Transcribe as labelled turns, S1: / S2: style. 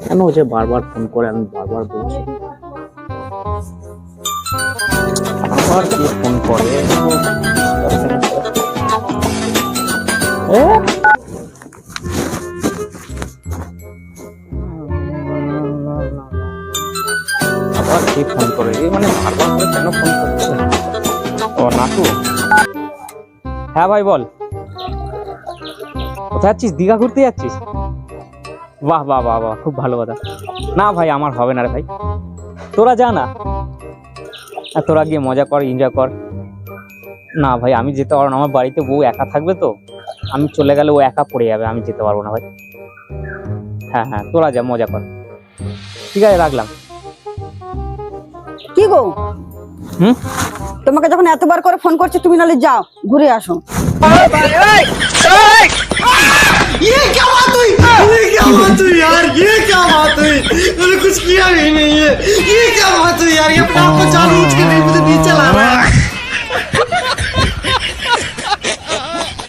S1: কেন যে বারবার ফোন করে, আমি বারবার বলছি আবার কি ফোন করে। এ? আবার কি ফোন করে, মানে বারবার করে কেন ফোন করছে। ও নাটু, হ্যাঁ ভাই বল, কোথায় যাচ্ছিস? দীঘা ঘুরতে যাচ্ছিস? বাহ বাহ বাহ বাহ, খুব ভালো কথা। না ভাই আমার হবে না রে ভাই, তোরা যা না, তোরা গিয়ে মজা কর, এনজয় কর। না ভাই আমি যেতে পারবো না, আমার বাড়িতে বউ একা থাকবে তো, আমি চলে গেলে ও একা পড়ে যাবে, আমি যেতে পারবো না ভাই। হ্যাঁ হ্যাঁ তোরা যা, মজা কর। ঠিক আছে রাখলাম।
S2: কি গো,
S1: হুম,
S2: তোমাকে যখন এতবার করে ফোন করছে, তুমি নালে যাও ঘুরে আসো।
S3: ये क्या बात हुई? ये क्या बात हुई यार? ये क्या बात हुई? मैंने कुछ किया ही नहीं है। ये क्या बात हुई यार? ये अपने आप को चालू